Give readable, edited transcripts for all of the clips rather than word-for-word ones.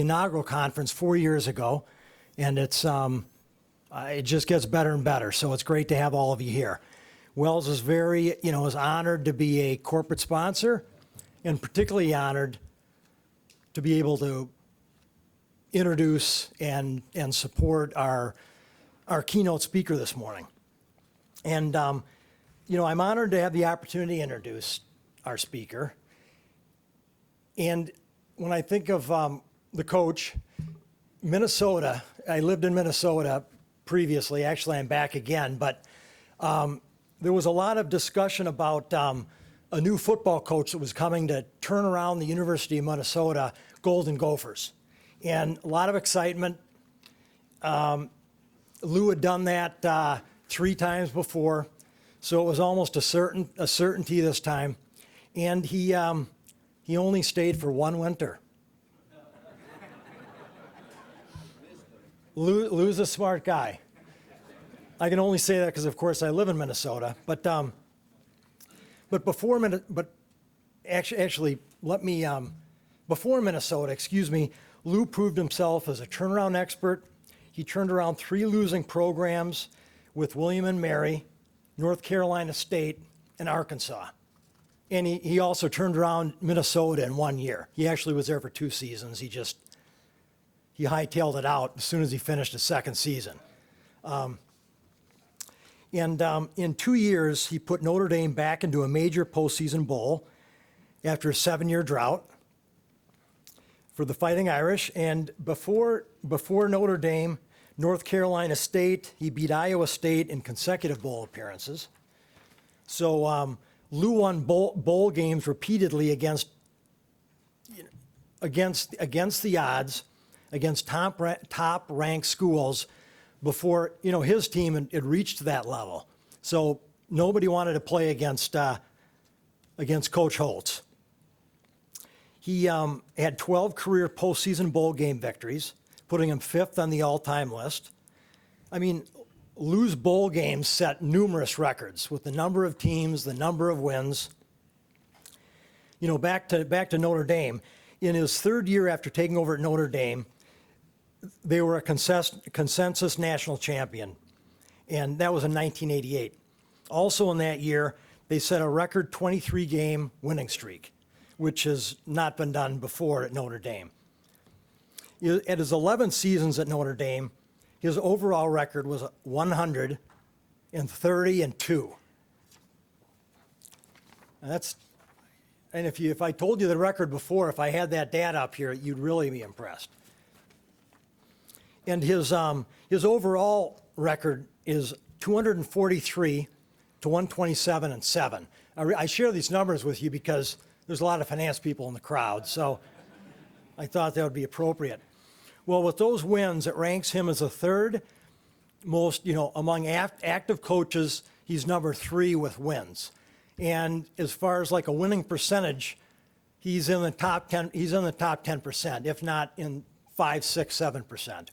inaugural conference 4 years ago, and it just gets better and better. So it's great to have all of you here. Wells is is honored to be a corporate sponsor, and particularly honored to be able to introduce and support our keynote speaker this morning. And I'm honored to have the opportunity to introduce our speaker. And when I think of the coach, Minnesota, I lived in Minnesota previously. Actually, I'm back again. But there was a lot of discussion about a new football coach that was coming to turn around the University of Minnesota Golden Gophers. And a lot of excitement. Lou had done that 3 times before, so it was almost a certainty this time. And he only stayed for 1 winter. Lou's a smart guy. I can only say that because, of course, I live in Minnesota. But before Minnesota, Lou proved himself as a turnaround expert. He turned around 3 losing programs with William and Mary, North Carolina State, and Arkansas. And he also turned around Minnesota in 1 year. He actually was there for 2 seasons. He hightailed it out as soon as he finished his 2nd season. In 2 years, he put Notre Dame back into a major postseason bowl after a 7-year drought for the Fighting Irish. And before Notre Dame, North Carolina State, he beat Iowa State in consecutive bowl appearances. So Lou won bowl games repeatedly against the odds, against top-ranked schools before his team had reached that level. So nobody wanted to play against Coach Holtz. He had 12 career postseason bowl game victories, putting him 5th on the all-time list. I mean, Lou's bowl games set numerous records with the number of teams, the number of wins. Back to Notre Dame. In his 3rd year after taking over at Notre Dame, they were a consensus national champion, and that was in 1988. Also in that year, they set a record 23-game winning streak, which has not been done before at Notre Dame. At his 11 seasons at Notre Dame, his overall record was 130-2. And if I told you the record before, if I had that data up here, you'd really be impressed. And his overall record is 243-127-7. I share these numbers with you because there's a lot of finance people in the crowd, so I thought that would be appropriate. Well, with those wins, it ranks him as the 3rd most, among active coaches, he's number 3 with wins. And as far as like a winning percentage, he's in the top 10. He's in the top 10%, if not in 5, 6, 7%.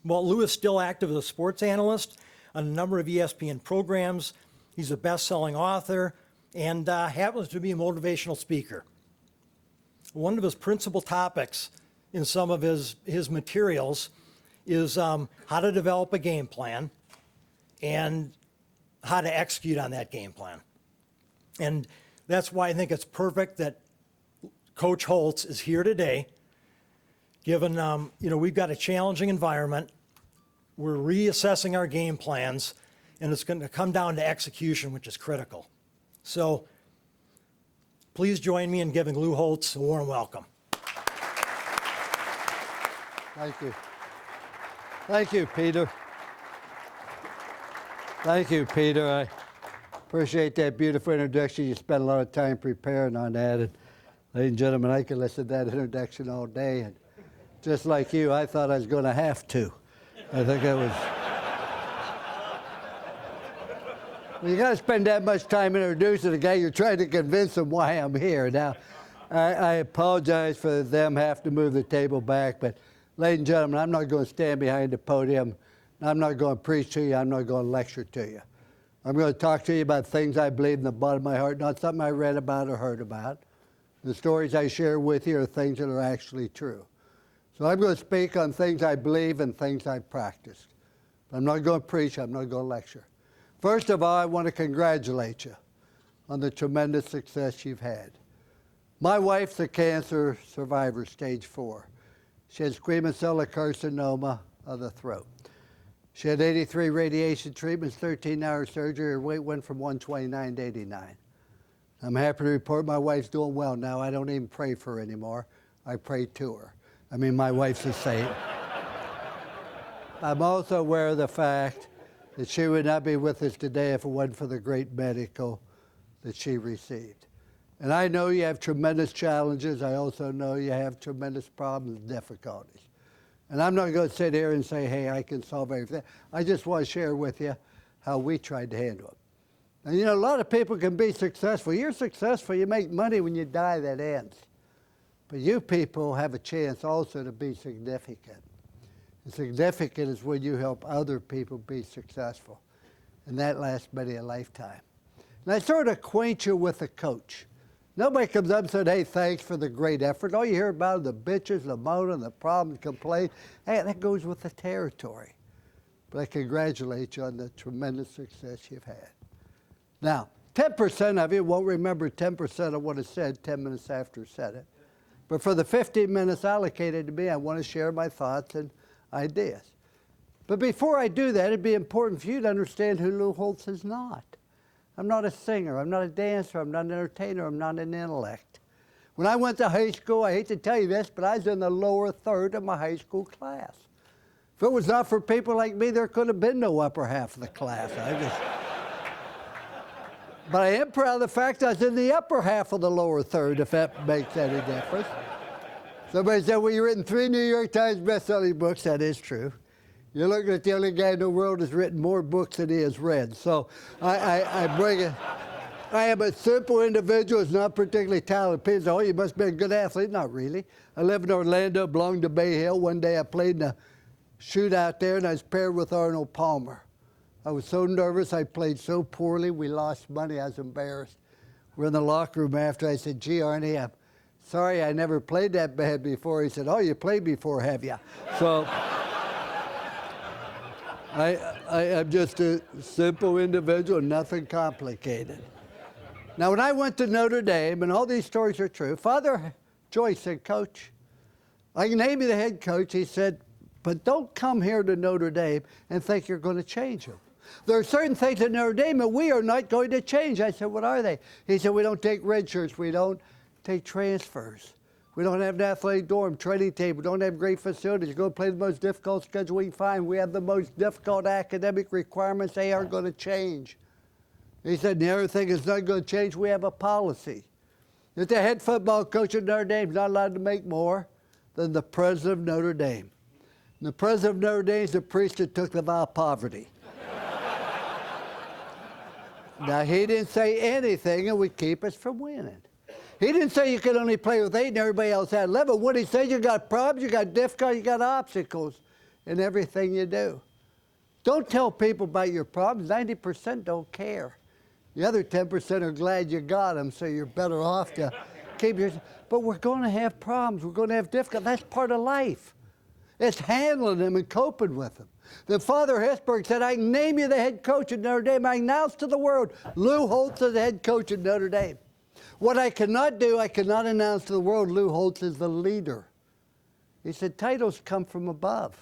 Well, Lou is still active as a sports analyst on a number of ESPN programs. He's a best-selling author and happens to be a motivational speaker. One of his principal topics in some of his materials is how to develop a game plan and how to execute on that game plan. And that's why I think it's perfect that Coach Holtz is here today, given, we've got a challenging environment. We're reassessing our game plans, and it's going to come down to execution, which is critical. So please join me in giving Lou Holtz a warm welcome. Thank you. Thank you, Peter. Thank you, Peter. I appreciate that beautiful introduction. You spent a lot of time preparing on that. And ladies and gentlemen, I could listen to that introduction all day. And just like you, I thought I was going to have to. I think I was. Well, you got to spend that much time introducing a guy. You're trying to convince him why I'm here. Now, I apologize for them having to move the table back, but ladies and gentlemen, I'm not going to stand behind the podium. I'm not going to preach to you. I'm not going to lecture to you. I'm going to talk to you about things I believe in the bottom of my heart, not something I read about or heard about. The stories I share with you are things that are actually true. So I'm going to speak on things I believe and things I've practiced. I'm not going to preach, I'm not going to lecture. First of all, I want to congratulate you on the tremendous success you've had. My wife's a cancer survivor, stage 4. She had squamous cell carcinoma of the throat. She had 83 radiation treatments, 13-hour surgery. Her weight went from 129 to 89. I'm happy to report my wife's doing well now. I don't even pray for her anymore. I pray to her. I mean, my wife's a saint. I'm also aware of the fact that she would not be with us today if it wasn't for the great medical that she received. And I know you have tremendous challenges. I also know you have tremendous problems and difficulties. And I'm not going to sit here and say, hey, I can solve everything. I just want to share with you how we tried to handle it. And you know, a lot of people can be successful. You're successful, you make money. When you die, that ends. But you people have a chance also to be significant. And significant is when you help other people be successful. And that lasts many a lifetime. And I sort of acquaint you with a coach. Nobody comes up and says, hey, thanks for the great effort. All you hear about are the bitches, the moaning, the problems, complaints. Hey, that goes with the territory. But I congratulate you on the tremendous success you've had. Now, 10% of you won't remember 10% of what I said 10 minutes after I said it. But for the 15 minutes allocated to me, I want to share my thoughts and ideas. But before I do that, it'd be important for you to understand who Lou Holtz is not. I'm not a singer, I'm not a dancer, I'm not an entertainer, I'm not an intellect. When I went to high school, I hate to tell you this, but I was in the lower third of my high school class. If it was not for people like me, there could have been no upper half of the class. But I am proud of the fact I was in the upper half of the lower third, if that makes any difference. Somebody said, well, you've written 3 New York Times best-selling books. That is true. You're looking at the only guy in the world who's written more books than he has read. So I bring it. I am a simple individual who's not particularly talented. People say, oh, you must be a good athlete. Not really. I live in Orlando, belong to Bay Hill. One day I played in a shootout there, and I was paired with Arnold Palmer. I was so nervous. I played so poorly. We lost money. I was embarrassed. We're in the locker room after. I said, gee, Arnie, I'm sorry I never played that bad before. He said, oh, you played before, have you? So I'm just a simple individual, nothing complicated. Now, when I went to Notre Dame, and all these stories are true, Father Joyce said, Coach, I can name you the head coach. He said, but don't come here to Notre Dame and think you're going to change them. There are certain things at Notre Dame that we are not going to change. I said, what are they? He said, we don't take red shirts. We don't take transfers. We don't have an athletic dorm, training table. We don't have great facilities. You go play the most difficult schedule we can find. We have the most difficult academic requirements. They aren't going to change. He said, the other thing is not going to change. We have a policy. That the head football coach at Notre Dame is not allowed to make more than the president of Notre Dame. And the president of Notre Dame is the priest that took the vow of poverty. Now, he didn't say anything that would keep us from winning. He didn't say you could only play with 8 and everybody else had 11. What he said, you got problems, you got difficulties, you got obstacles in everything you do. Don't tell people about your problems. 90% don't care. The other 10% are glad you got them, so you're better off to keep your... But we're going to have problems. We're going to have difficulties. That's part of life. It's handling them and coping with them. Then Father Hesburgh said, I can name you the head coach at Notre Dame. I announce to the world, Lou Holtz is the head coach at Notre Dame. What I cannot do, I cannot announce to the world, Lou Holtz is the leader. He said, titles come from above.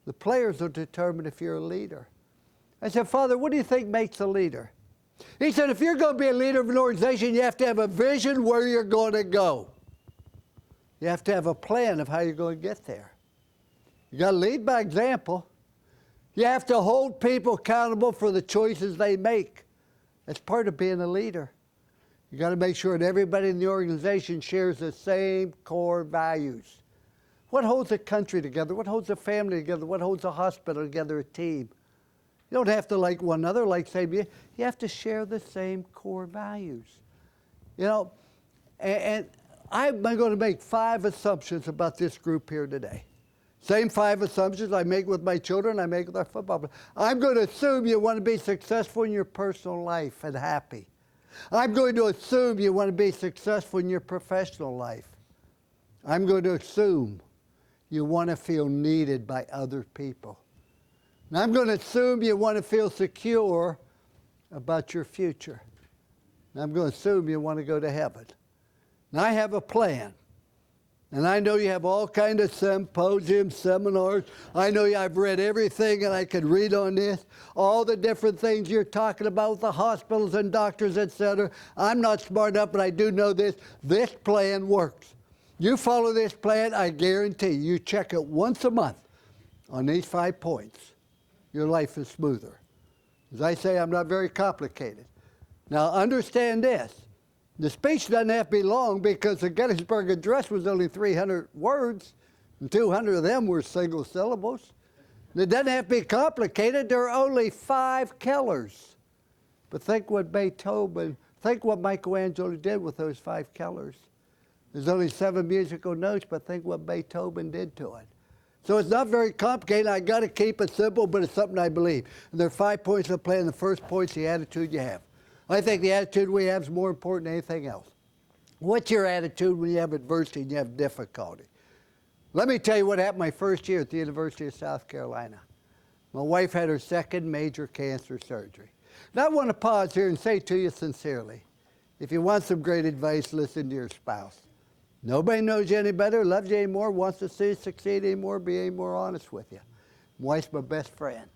The players will determine if you're a leader. I said, Father, what do you think makes a leader? He said, if you're going to be a leader of an organization, you have to have a vision where you're going to go. You have to have a plan of how you're going to get there. You got to lead by example. You have to hold people accountable for the choices they make. That's part of being a leader. You got to make sure that everybody in the organization shares the same core values. What holds a country together? What holds a family together? What holds a hospital together, a team? You don't have to like one another, like same. You have to share the same core values. You know, and I'm going to make 5 assumptions about this group here today. Same 5 assumptions I make with my children, I make with our football players. I'm going to assume you want to be successful in your personal life and happy. I'm going to assume you want to be successful in your professional life. I'm going to assume you want to feel needed by other people. Now, I'm going to assume you want to feel secure about your future. And I'm going to assume you want to go to heaven. Now, I have a plan. And I know you have all kinds of symposiums, seminars. I know I've read everything and I could read on this. All the different things you're talking about with the hospitals and doctors, etc. I'm not smart enough, but I do know this. This plan works. You follow this plan, I guarantee you check it once a month on these 5 points. Your life is smoother. As I say, I'm not very complicated. Now, understand this. The speech doesn't have to be long because the Gettysburg Address was only 300 words, and 200 of them were single syllables. And it doesn't have to be complicated. There are only 5 killers. But think what Michelangelo did with those 5 killers. There's only 7 musical notes, but think what Beethoven did to it. So it's not very complicated. I got to keep it simple, but it's something I believe. And there are 5 points of the plan. The first point's the attitude you have. I think the attitude we have is more important than anything else. What's your attitude when you have adversity and you have difficulty? Let me tell you what happened my first year at the University of South Carolina. My wife had her 2nd major cancer surgery. Now I want to pause here and say to you sincerely, if you want some great advice, listen to your spouse. Nobody knows you any better, loves you any more, wants to see you succeed any more, be any more honest with you. My wife's my best friend.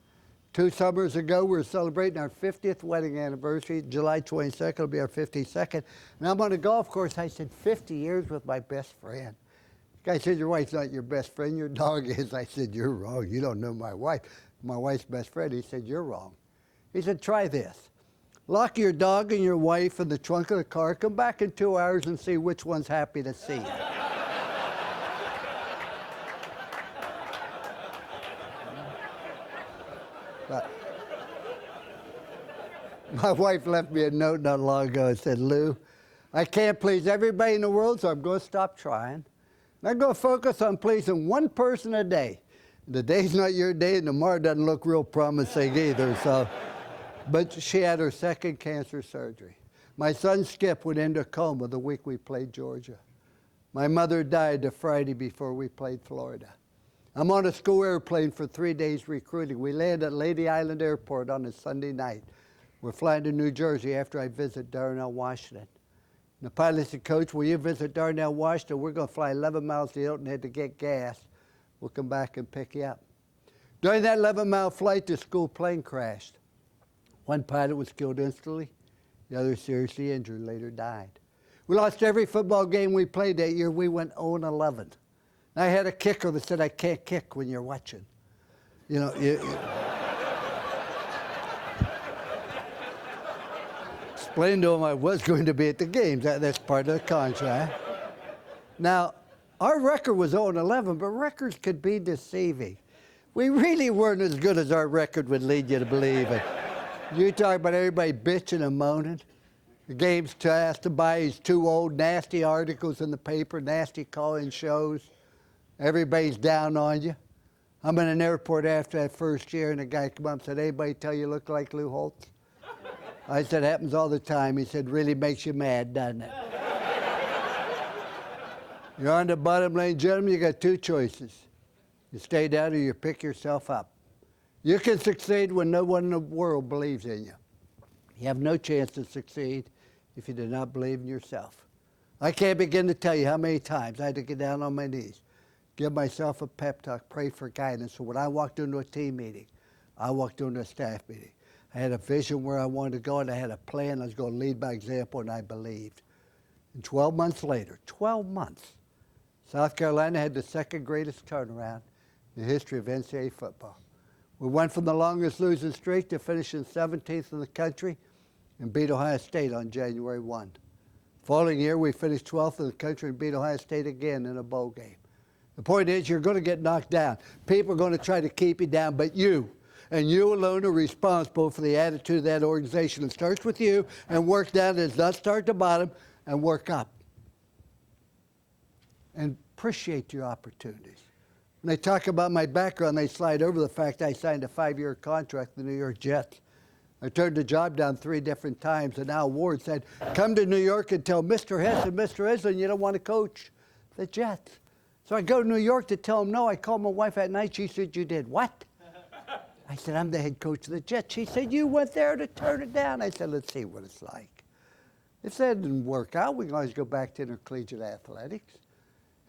2 summers ago, we were celebrating our 50th wedding anniversary. July 22nd will be our 52nd. And I'm on a golf course. I said, 50 years with my best friend. The guy said, your wife's not your best friend, your dog is. I said, you're wrong. You don't know my wife. My wife's best friend. He said, you're wrong. He said, try this. Lock your dog and your wife in the trunk of the car. Come back in 2 hours and see which one's happy to see you. But my wife left me a note not long ago and said, Lou, I can't please everybody in the world, so I'm going to stop trying. And I'm going to focus on pleasing one person a day. The day's not your day, and tomorrow doesn't look real promising either. So, but she had her 2nd cancer surgery. My son Skip went into a coma the week we played Georgia. My mother died the Friday before we played Florida. I'm on a school airplane for 3 days recruiting. We land at Lady Island Airport on a Sunday night. We're flying to New Jersey after I visit Darnell, Washington. And the pilot said, Coach, will you visit Darnell, Washington? We're going to fly 11 miles to Hilton Head to get gas. We'll come back and pick you up. During that 11-mile flight, the school plane crashed. One pilot was killed instantly. The other seriously injured, later died. We lost every football game we played that year. We went 0-11. I had a kicker that said, I can't kick when you're watching. You know, explained to him I was going to be at the games. That's part of the contract. Now, our record was 0-11, but records could be deceiving. We really weren't as good as our record would lead you to believe. And you talk about everybody bitching and moaning. The game's asked to buy, he's too old, nasty articles in the paper, nasty call-in shows. Everybody's down on you. I'm in an airport after that first year, and a guy came up and said, anybody tell you look like Lou Holtz? I said, happens all the time. He said, really makes you mad, doesn't it? You're on the bottom, ladies and gentlemen, you got 2 choices. You stay down or you pick yourself up. You can succeed when no one in the world believes in you. You have no chance to succeed if you do not believe in yourself. I can't begin to tell you how many times I had to get down on my knees, give myself a pep talk, pray for guidance. So when I walked into a team meeting, I walked into a staff meeting. I had a vision where I wanted to go, and I had a plan. I was going to lead by example, and I believed. And 12 months later, 12 months, South Carolina had the 2nd greatest turnaround in the history of NCAA football. We went from the longest losing streak to finishing 17th in the country and beat Ohio State on January 1. Following year, we finished 12th in the country and beat Ohio State again in a bowl game. The point is, you're going to get knocked down. People are going to try to keep you down, but you, and you alone, are responsible for the attitude of that organization. It starts with you, and work down. It does not start at the bottom, and work up. And appreciate your opportunities. When they talk about my background, they slide over the fact I signed a 5-year contract with the New York Jets. I turned the job down 3 different times, and Al Ward said, come to New York and tell Mr. Hess and Mr. Island you don't want to coach the Jets. So I go to New York to tell him no. I called my wife at night. She said, you did what? I said, I'm the head coach of the Jets. She said, you went there to turn it down. I said, let's see what it's like. If that didn't work out, we can always go back to intercollegiate athletics.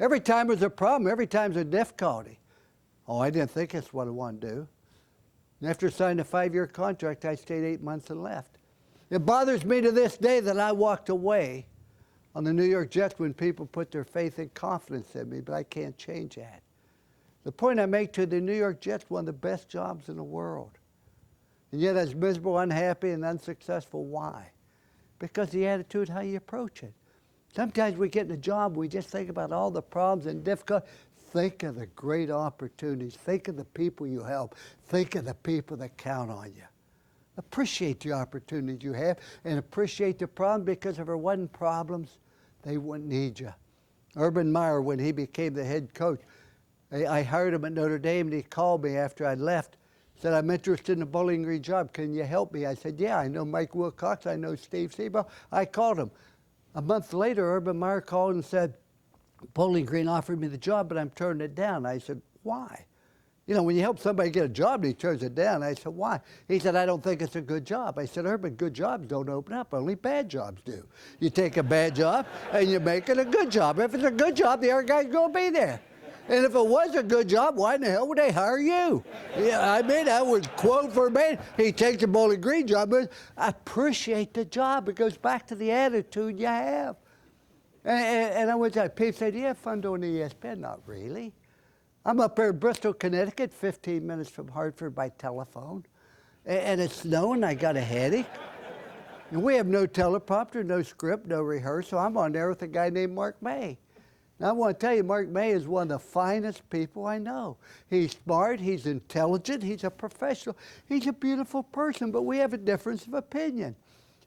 Every time there's a problem, every time there's a difficulty. Oh, I didn't think that's what I wanted to do. And after signing a 5-year contract, I stayed 8 months and left. It bothers me to this day that I walked away on the New York Jets when people put their faith and confidence in me, but I can't change that. The point I make to the New York Jets, one of the best jobs in the world. And yet I was miserable, unhappy, and unsuccessful. Why? Because the attitude, how you approach it. Sometimes we get in a job, we just think about all the problems and difficulties. Think of the great opportunities. Think of the people you help. Think of the people that count on you. Appreciate the opportunities you have and appreciate the problem, because if there wasn't problems, they wouldn't need you. Urban Meyer, when he became the head coach, I hired him at Notre Dame, and he called me after I left. Said, I'm interested in the Bowling Green job. Can you help me? I said, yeah, I know Mike Wilcox. I know Steve Seabow. I called him. A month later, Urban Meyer called and said, Bowling Green offered me the job, but I'm turning it down. I said, why? You know, when you help somebody get a job and he turns it down, I said, why? He said, I don't think it's a good job. I said, Urban, good jobs don't open up. Only bad jobs do. You take a bad job and you make it a good job. If it's a good job, the other guy's going to be there. And if it was a good job, why in the hell would they hire you? Yeah, I mean, I would quote verbatim. He takes the Bowling Green job, but appreciate the job. It goes back to the attitude you have. And I went out. People said, do you have fun doing ESPN? Not really. I'm up there in Bristol, Connecticut, 15 minutes from Hartford by telephone. And it's snowing. I got a headache. And we have no teleprompter, no script, no rehearsal. I'm on there with a guy named Mark May. Now, I want to tell you, Mark May is one of the finest people I know. He's smart, he's intelligent, he's a professional, he's a beautiful person, but we have a difference of opinion.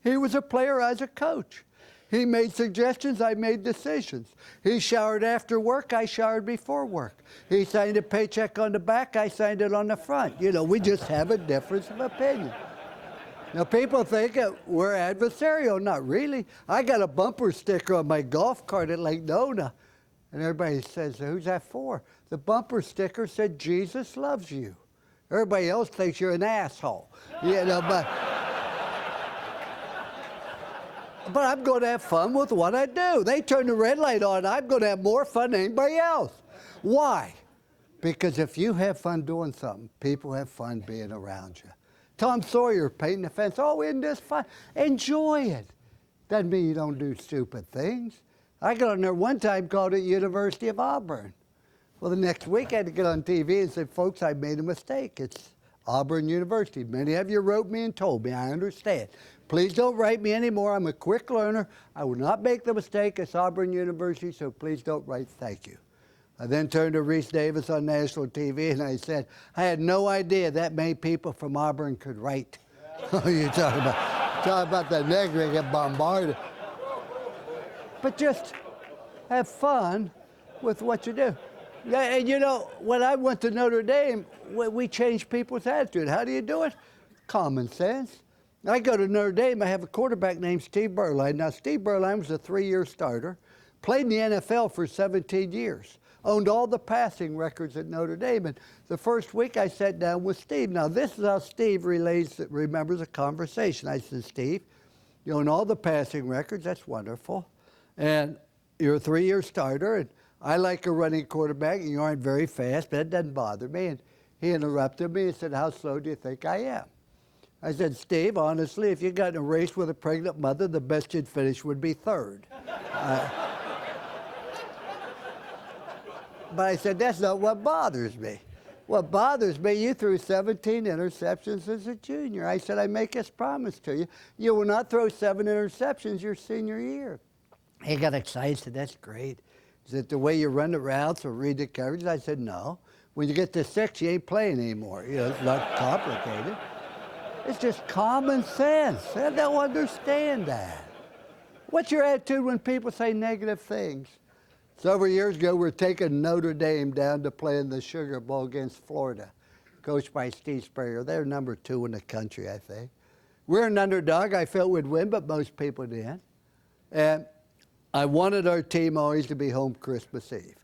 He was a player, I was a coach. He made suggestions, I made decisions. He showered after work, I showered before work. He signed a paycheck on the back, I signed it on the front. You know, we just have a difference of opinion. Now, people think that we're adversarial. Not really. I got a bumper sticker on my golf cart at Lake Nona. And everybody says, who's that for? The bumper sticker said, Jesus loves you. Everybody else thinks you're an asshole. You know, but I'm going to have fun with what I do. They turn the red light on, I'm going to have more fun than anybody else. Why? Because if you have fun doing something, people have fun being around you. Tom Sawyer painting the fence, oh, isn't this fun? Enjoy it. Doesn't mean you don't do stupid things. I got on there one time, called it University of Auburn. Well, the next week I had to get on TV and say, folks, I made a mistake. It's Auburn University. Many of you wrote me and told me. I understand. Please don't write me anymore. I'm a quick learner. I will not make the mistake. It's Auburn University, so please don't write thank you. I then turned to Reese Davis on national TV and I said, I had no idea that many people from Auburn could write. Oh, you're talking about the negro get bombarded. But just have fun with what you do. And you know, when I went to Notre Dame, we changed people's attitude. How do you do it? Common sense. I go to Notre Dame, I have a quarterback named Steve Berline. Now, Steve Berline was a 3-year starter, played in the NFL for 17 years, owned all the passing records at Notre Dame. And the first week I sat down with Steve. Now, this is how Steve remembers a conversation. I said, Steve, you own all the passing records. That's wonderful. And you're a 3-year starter, and I like a running quarterback, and you aren't very fast, but that doesn't bother me. And he interrupted me and said, how slow do you think I am? I said, Steve, honestly, if you got in a race with a pregnant mother, the best you'd finish would be third. But I said, that's not what bothers me. What bothers me, you threw 17 interceptions as a junior. I said, I make this promise to you. You will not throw 7 interceptions your senior year. He got excited, said, that's great. Is it the way you run the routes or read the coverage? I said, no. When you get to 6, you ain't playing anymore. You know, it's not complicated. It's just common sense. I don't understand that. What's your attitude when people say negative things? Several years ago, we were taking Notre Dame down to play in the Sugar Bowl against Florida, coached by Steve Spurrier. They're number 2 in the country, I think. We're an underdog. I felt we'd win, but most people didn't. And I wanted our team always to be home Christmas Eve.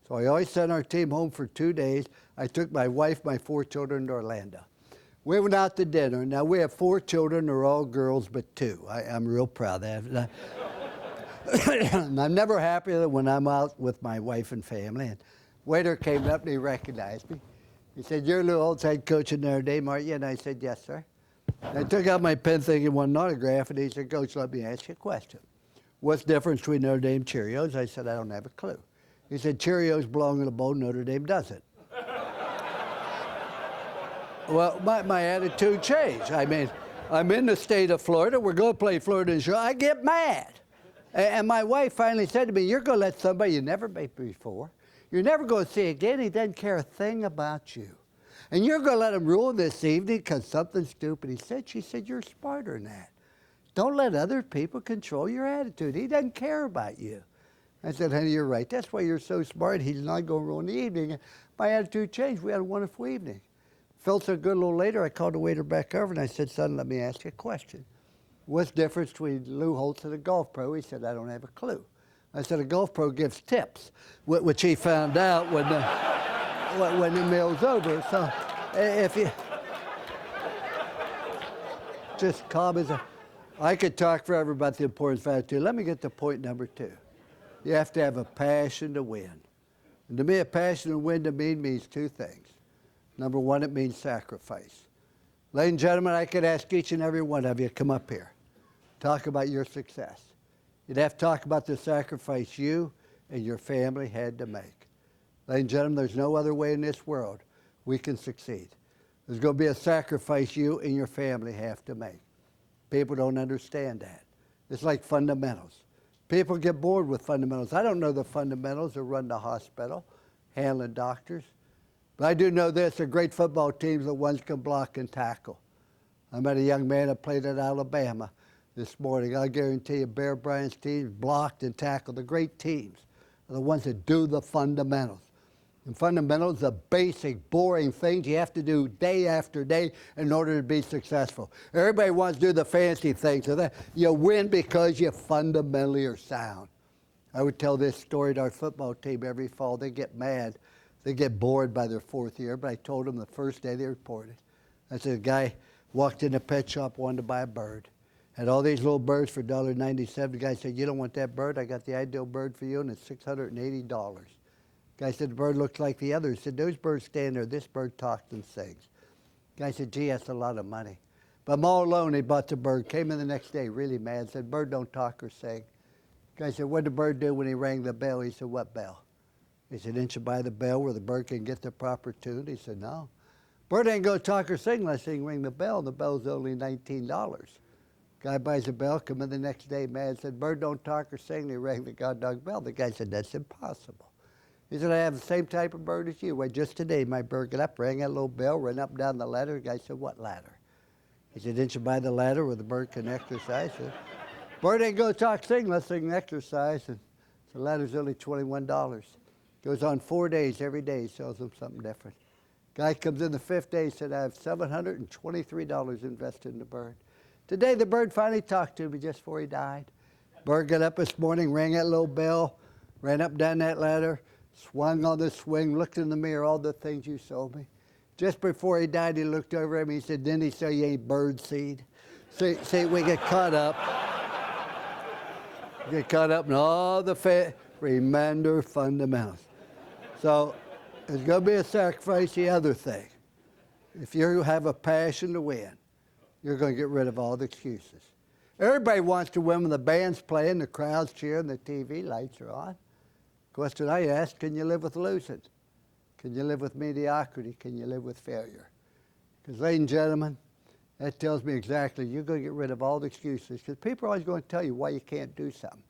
So I always sent our team home for 2 days. I took my wife, my 4 children to Orlando. We went out to dinner. Now, we have 4 children. They're all girls but 2. I'm real proud of that. And I'm never happier when I'm out with my wife and family. And waiter came up and he recognized me. He said, "You're Lou Holtz, head coach at Notre Dame, aren't you?" And I said, "Yes, sir." And I took out my pen thinking one autograph, and he said, "Coach, let me ask you a question. What's the difference between Notre Dame Cheerios?" I said, "I don't have a clue." He said, "Cheerios belong in a bowl, Notre Dame doesn't." Well, my attitude changed. I mean, I'm in the state of Florida. We're going to play Florida and show. I get mad. And my wife finally said to me, "You're going to let somebody you never met before, you're never going to see again, he doesn't care a thing about you. And you're going to let him ruin this evening because something stupid he said." She said, "You're smarter than that. Don't let other people control your attitude. He doesn't care about you." I said, "Honey, you're right. That's why you're so smart. He's not going to ruin the evening." And my attitude changed. We had a wonderful evening. Felt so good a little later, I called the waiter back over and I said, "Son, let me ask you a question. What's the difference between Lou Holtz and a golf pro?" He said, "I don't have a clue." I said, "A golf pro gives tips," which he found out when the meal's over. So if you just calm as I could talk forever about the importance of attitude. Let me get to point number 2. You have to have a passion to win. And to me, a passion to win to me means 2 things. Number 1, it means sacrifice. Ladies and gentlemen, I could ask each and every one of you, come up here. Talk about your success. You'd have to talk about the sacrifice you and your family had to make. Ladies and gentlemen, there's no other way in this world we can succeed. There's going to be a sacrifice you and your family have to make. People don't understand that. It's like fundamentals. People get bored with fundamentals. I don't know the fundamentals that run the hospital, handling doctors. But I do know this, they're great football teams, the ones can block and tackle. I met a young man that played at Alabama this morning. I guarantee you Bear Bryant's teams blocked and tackled. The great teams are the ones that do the fundamentals. And fundamentals are basic, boring things you have to do day after day in order to be successful. Everybody wants to do the fancy things. So that you win because you fundamentally are sound. I would tell this story to our football team every fall. They get mad. They get bored by their 4th year, but I told them the first day they reported. I said, a guy walked in a pet shop, wanted to buy a bird. Had all these little birds for $1.97. The guy said, "You don't want that bird? I got the ideal bird for you, and it's $680. Guy said, "The bird looks like the others." He said, "Those birds stand there. This bird talks and sings." Guy said, "Gee, that's a lot of money." But I'm all alone. He bought the bird, came in the next day really mad, said, "Bird don't talk or sing." Guy said, "What did the bird do when he rang the bell?" He said, "What bell?" He said, "Didn't you buy the bell where the bird can get the proper tune?" He said, "No. Bird ain't going to talk or sing unless he can ring the bell, and the bell's only $19. Guy buys the bell, come in the next day mad, said, "Bird don't talk or sing." He rang the goddamn bell. The guy said, "That's impossible." He said, "I have the same type of bird as you." Well, just today, my bird got up, rang that little bell, ran up and down the ladder. The guy said, "What ladder?" He said, "Didn't you buy the ladder where the bird can exercise?" He said, "Bird ain't going to talk, sing unless they can exercise." And the ladder's only $21. Goes on 4 days, every day sells them something different. Guy comes in the 5th day, said, "I have $723 invested in the bird." Today, the bird finally talked to me just before he died. Bird got up this morning, rang that little bell, ran up and down that ladder, swung on the swing, looked in the mirror, all the things you sold me. Just before he died, he looked over at me, he said, "Didn't he say you ain't bird seed?" See, we get caught up. We get caught up in all the remember fundamentals. So there's going to be a sacrifice. The other thing, if you have a passion to win, you're going to get rid of all the excuses. Everybody wants to win when the band's playing, the crowd's cheering, the TV lights are on. Question I ask, can you live with losing? Can you live with mediocrity? Can you live with failure? Because, ladies and gentlemen, that tells me exactly you're going to get rid of all the excuses, because people are always going to tell you why you can't do something.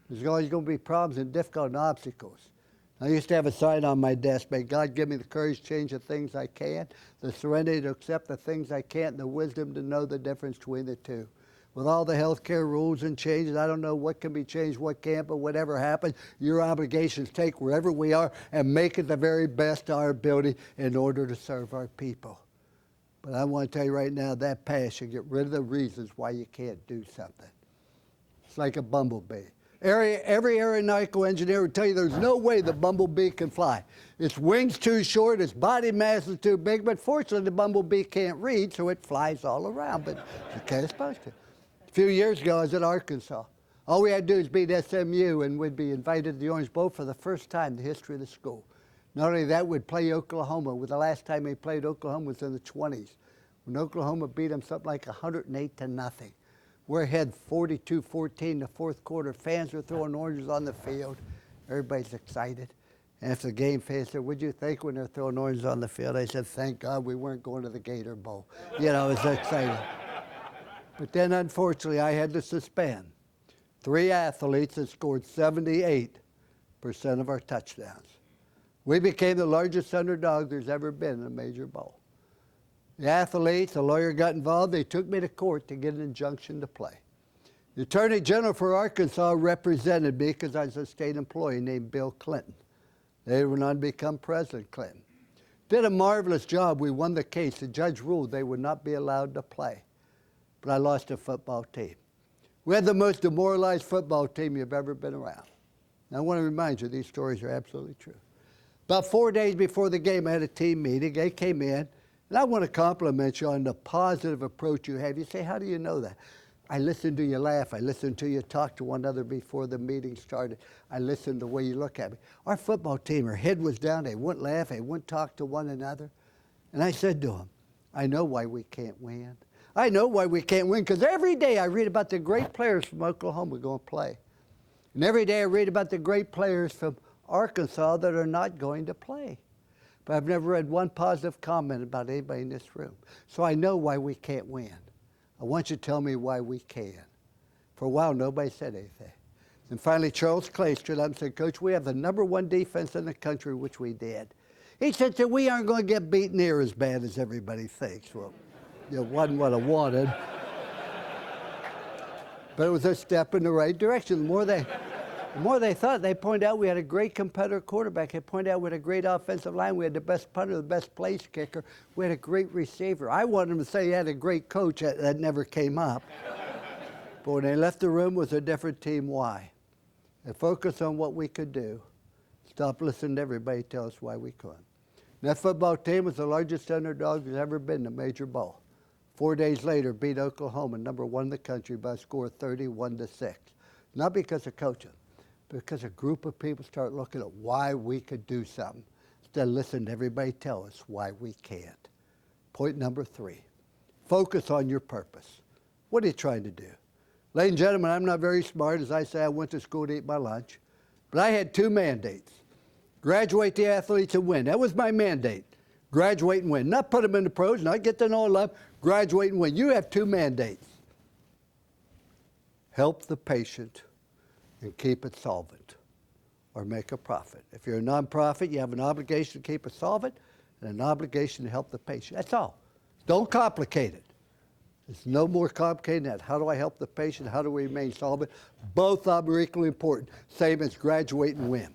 There's always going to be problems and difficulties and obstacles. I used to have a sign on my desk, "May God give me the courage to change the things I can, the serenity to accept the things I can't, and the wisdom to know the difference between the two." With all the healthcare rules and changes, I don't know what can be changed, what can't, but whatever happens, your obligation is to take wherever we are and make it the very best of our ability in order to serve our people. But I want to tell you right now, that passion, get rid of the reasons why you can't do something. It's like a bumblebee. Every aeronautical engineer would tell you there's no way the bumblebee can fly. Its wings too short, its body mass is too big, but fortunately the bumblebee can't read, so it flies all around, but it's kind of supposed to. A few years ago, I was at Arkansas. All we had to do is beat SMU, and we'd be invited to the Orange Bowl for the first time in the history of the school. Not only that, we'd play Oklahoma. The last time they played Oklahoma was in the 20s, when Oklahoma beat them something like 108-0. We're ahead 42-14 in the fourth quarter. Fans are throwing oranges on the field. Everybody's excited. And after the game, fans said, "What'd you think when they're throwing oranges on the field?" I said, "Thank God we weren't going to the Gator Bowl." You know, it was exciting. But then, unfortunately, I had to suspend 3 athletes that scored 78% of our touchdowns. We became the largest underdog there's ever been in a major bowl. The athletes, the lawyer got involved. They took me to court to get an injunction to play. The Attorney General for Arkansas represented me because I was a state employee named Bill Clinton. They went on to become President Clinton. Did a marvelous job. We won the case. The judge ruled they would not be allowed to play. But I lost a football team. We had the most demoralized football team you've ever been around. And I want to remind you, these stories are absolutely true. About 4 days before the game, I had a team meeting. They came in. And I want to compliment you on the positive approach you have. You say, "How do you know that?" I listened to you laugh. I listened to you talk to one another before the meeting started. I listened to the way you look at me. Our football team, their head was down. They wouldn't laugh. They wouldn't talk to one another. And I said to them, "I know why we can't win. I know why we can't win, because every day I read about the great players from Oklahoma going to play. And every day I read about the great players from Arkansas that are not going to play. But I've never read one positive comment about anybody in this room. So I know why we can't win. I want you to tell me why we can." For a while, nobody said anything. And finally, Charles Clay stood up and said, "Coach, we have the #1 defense in the country," which we did. He said that we aren't going to get beat near as bad as everybody thinks. Well, it wasn't what I wanted. But it was a step in the right direction. The more they thought, they pointed out we had a great competitor quarterback. They pointed out we had a great offensive line. We had the best punter, the best place kicker. We had a great receiver. I wanted them to say he had a great coach. That never came up. But when they left the room, it was a different team. Why? They focused on what we could do. Stop listening to everybody tell us why we couldn't. And that football team was the largest underdog there's ever been in a major bowl. 4 days later, beat Oklahoma, #1 in the country, by a score of 31-6. Not because of coaching, because a group of people start looking at why we could do something instead of listening to everybody tell us why we can't. Point number 3, focus on your purpose. What are you trying to do? Ladies and gentlemen, I'm not very smart. As I say, I went to school to eat my lunch. But I had 2 mandates. Graduate the athletes and win. That was my mandate. Graduate and win. Not put them in the pros, not get to know love. Graduate and win. You have 2 mandates. Help the patient and keep it solvent, or make a profit. If you're a nonprofit, you have an obligation to keep it solvent and an obligation to help the patient. That's all. Don't complicate it. It's no more complicated than that. How do I help the patient? How do we remain solvent? Both of them are equally important. Same as graduate and win.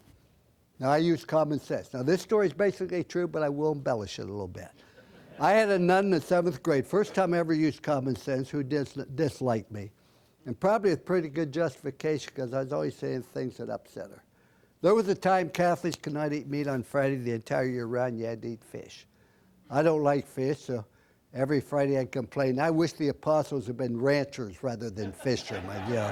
Now, I use common sense. Now, this story is basically true, but I will embellish it a little bit. I had a nun in the 7th grade, first time I ever used common sense, who disliked me. And probably with pretty good justification, because I was always saying things that upset her. There was a time Catholics could not eat meat on Friday the entire year round. You had to eat fish. I don't like fish, so every Friday I'd complain. I wish the apostles had been ranchers rather than fishermen, you know.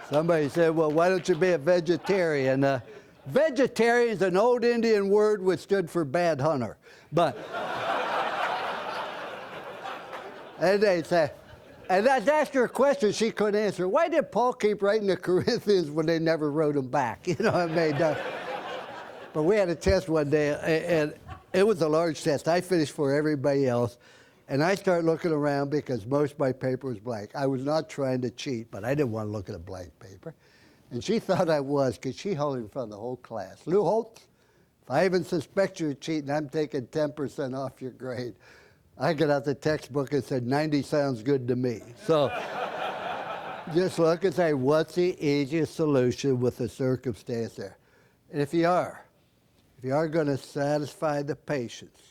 Somebody said, "Well, why don't you be a vegetarian?" Vegetarian is an old Indian word which stood for bad hunter. But and they say, and I asked her a question she couldn't answer. Why did Paul keep writing the Corinthians when they never wrote them back? You know what I mean? But we had a test one day, and it was a large test. I finished for everybody else, and I started looking around because most of my paper was blank. I was not trying to cheat, but I didn't want to look at a blank paper. And she thought I was, because she held it in front of the whole class. "Lou Holtz, if I even suspect you're cheating, I'm taking 10% off your grade." I got out the textbook and said, 90 sounds good to me. So just look and say, what's the easiest solution with the circumstance there? And if you are going to satisfy the patients,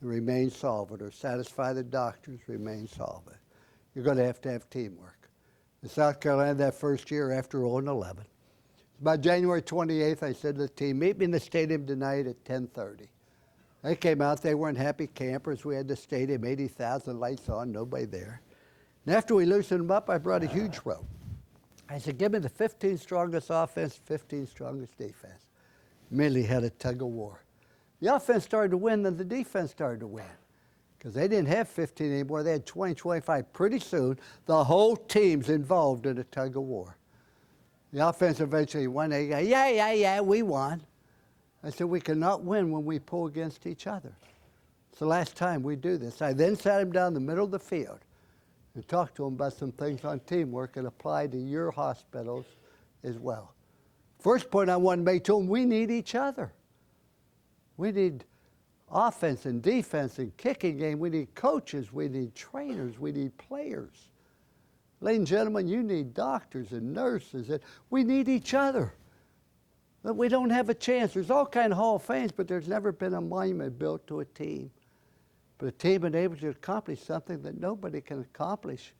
remain solvent, or satisfy the doctors, remain solvent. you're going to have teamwork. In South Carolina, that first year after 0-11. About January 28th, I said to the team, meet me in the stadium tonight at 10:30. They came out. They weren't happy campers. We had the stadium, 80,000 lights on, nobody there. And after we loosened them up, I brought a huge rope. I said, give me the 15 strongest offense, 15 strongest defense. Immediately had a tug of war. The offense started to win, then the defense started to win. Because they didn't have 15 anymore. They had 20, 25. Pretty soon, the whole team's involved in a tug of war. The offense eventually won. They go, yeah, we won. I said, we cannot win when we pull against each other. It's the last time we do this. I then sat him down in the middle of the field and talked to him about some things on teamwork and applied to your hospitals as well. First point I wanted to make to him, we need each other. We need offense and defense and kicking game. We need coaches. We need trainers. We need players. Ladies and gentlemen, you need doctors and nurses. And we need each other. But we don't have a chance. There's all kind of Hall of Fames, but there's never been a monument built to a team. But a team enables you to accomplish something that nobody can accomplish,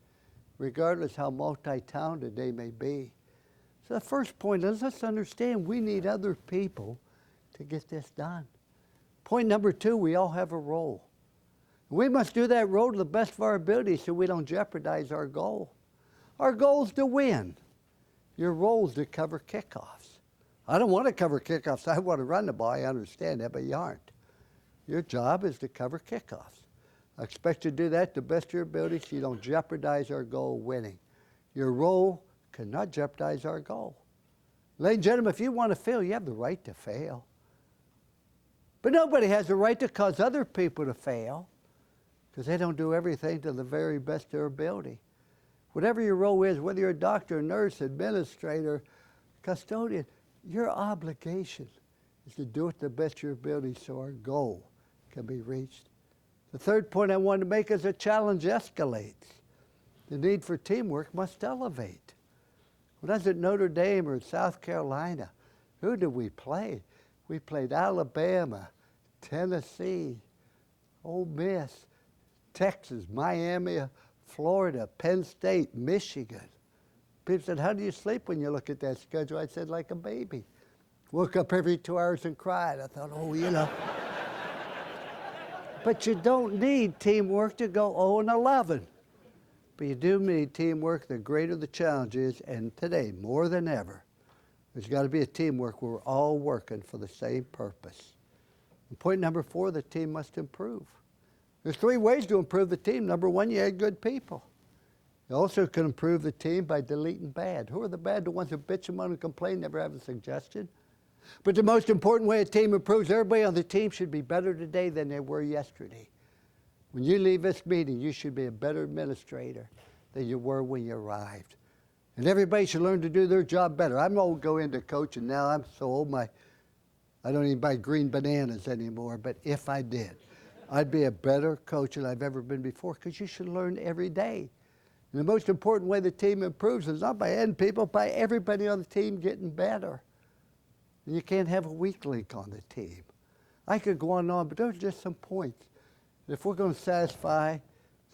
regardless how multi-talented they may be. So the first point is, let's understand we need other people to get this done. Point number 2, we all have a role. We must do that role to the best of our ability so we don't jeopardize our goal. Our goal is to win. Your role is to cover kickoffs. I don't want to cover kickoffs. I want to run the ball. I understand that, but you aren't. Your job is to cover kickoffs. I expect you to do that to the best of your ability so you don't jeopardize our goal of winning. Your role cannot jeopardize our goal. Ladies and gentlemen, if you want to fail, you have the right to fail. But nobody has the right to cause other people to fail because they don't do everything to the very best of their ability. Whatever your role is, whether you're a doctor, nurse, administrator, custodian, your obligation is to do it to the best of your ability so our goal can be reached. The third point I wanted to make is a challenge escalates. The need for teamwork must elevate. When I was at Notre Dame or South Carolina, who did we play? We played Alabama, Tennessee, Ole Miss, Texas, Miami, Florida, Penn State, Michigan. People said, how do you sleep when you look at that schedule? I said, like a baby. Woke up every 2 hours and cried. I thought, oh, you know. But you don't need teamwork to go 0-11. But you do need teamwork the greater the challenge is, and today, more than ever, there's got to be a teamwork where we're all working for the same purpose. And point number 4, the team must improve. There's 3 ways to improve the team. Number 1, you add good people. You also can improve the team by deleting bad. Who are the bad? The ones who bitch and moan and complain, never have a suggestion. But the most important way a team improves, everybody on the team should be better today than they were yesterday. When you leave this meeting, you should be a better administrator than you were when you arrived. And everybody should learn to do their job better. I'm old, go into coaching now. I'm so old, I don't even buy green bananas anymore. But if I did, I'd be a better coach than I've ever been before, because you should learn every day. And the most important way the team improves is not by adding people, by everybody on the team getting better. And you can't have a weak link on the team. I could go on and on, but those are just some points. If we're going to satisfy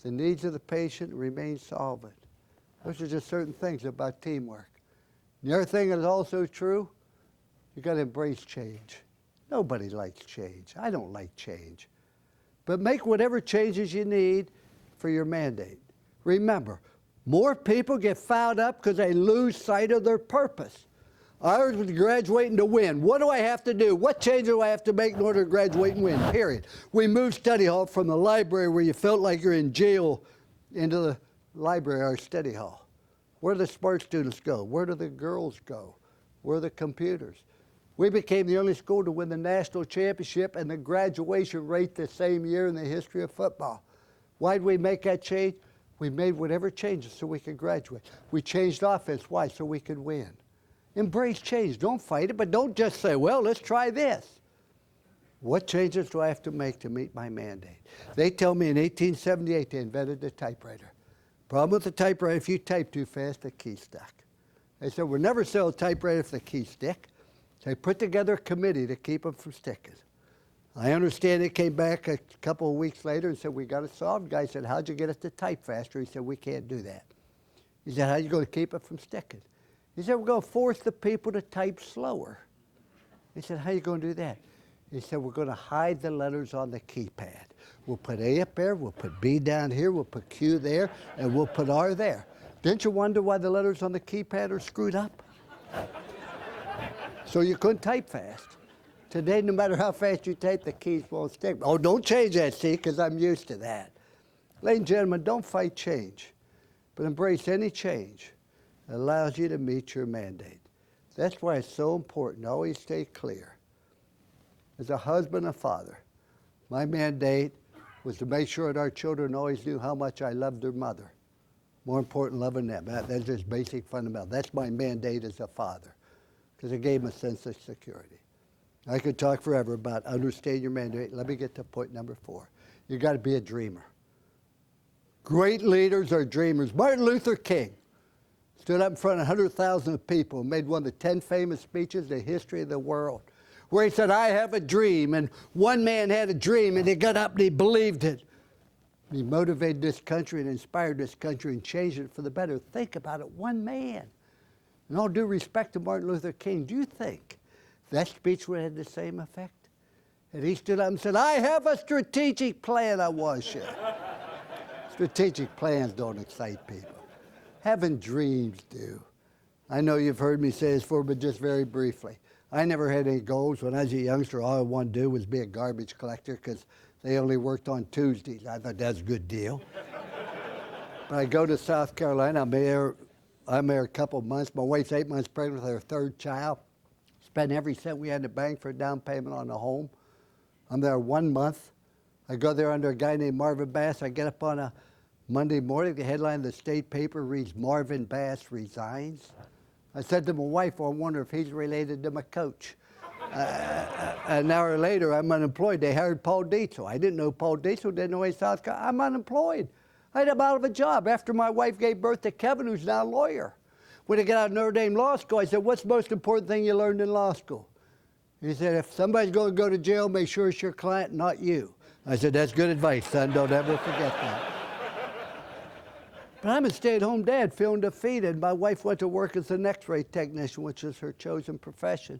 the needs of the patient and remain solvent, those are just certain things about teamwork. And the other thing that is also true, you got to embrace change. Nobody likes change. I don't like change. But make whatever changes you need for your mandate. Remember, more people get fouled up because they lose sight of their purpose. Ours was graduating to win. What do I have to do? What change do I have to make in order to graduate and win? Period. We moved study hall from the library where you felt like you're in jail into the library, our study hall. Where do the smart students go? Where do the girls go? Where are the computers? We became the only school to win the national championship and the graduation rate the same year in the history of football. Why did we make that change? We made whatever changes so we could graduate. We changed offense. Why? So we could win. Embrace change. Don't fight it, but don't just say, well, let's try this. What changes do I have to make to meet my mandate? They tell me in 1878 they invented the typewriter. Problem with the typewriter, if you type too fast, the key stuck. They said, we'll never sell a typewriter if the keys stick. So they put together a committee to keep them from sticking. I understand it came back a couple of weeks later and said, we got it solved. The guy said, how'd you get it to type faster? He said, we can't do that. He said, how are you going to keep it from sticking? He said, we're going to force the people to type slower. He said, how are you going to do that? He said, we're going to hide the letters on the keypad. We'll put A up there, we'll put B down here, we'll put Q there, and we'll put R there. Didn't you wonder why the letters on the keypad are screwed up? So you couldn't type fast. Today, no matter how fast you type, the keys won't stick. Oh, don't change that, see, because I'm used to that. Ladies and gentlemen, don't fight change, but embrace any change that allows you to meet your mandate. That's why it's so important to always stay clear. As a husband and father, my mandate was to make sure that our children always knew how much I loved their mother. More important, loving them. That's just basic fundamental. That's my mandate as a father, because it gave them a sense of security. I could talk forever about understand your mandate. Let me get to point number 4. You got to be a dreamer. Great leaders are dreamers. Martin Luther King stood up in front of 100,000 people and made one of the 10 famous speeches in the history of the world, where he said, I have a dream. And one man had a dream, and he got up and he believed it. He motivated this country and inspired this country and changed it for the better. Think about it, one man. In all due respect to Martin Luther King, do you think that speech would have had the same effect? And he stood up and said, I have a strategic plan, I was you. Strategic plans don't excite people. Having dreams do. I know you've heard me say this before, but just very briefly. I never had any goals. When I was a youngster, all I wanted to do was be a garbage collector because they only worked on Tuesdays. I thought that's a good deal. But I go to South Carolina. I'm there a couple of months. My wife's 8 months pregnant with her 3rd child. Spent every cent we had in the bank for a down payment on a home. I'm there 1 month. I go there under a guy named Marvin Bass. I get up on a Monday morning. The headline of the state paper reads, Marvin Bass resigns. I said to my wife, well, I wonder if he's related to my coach. An hour later, I'm unemployed. They hired Paul Dietzel. I didn't know Paul Dietzel, didn't know he's South Carolina. I'm unemployed. I'm out of a job after my wife gave birth to Kevin, who's now a lawyer. When I got out of Notre Dame Law School, I said, what's the most important thing you learned in law school? He said, if somebody's going to go to jail, make sure it's your client, not you. I said, that's good advice, son. Don't ever forget that. But I'm a stay-at-home dad feeling defeated. My wife went to work as an X-ray technician, which is her chosen profession.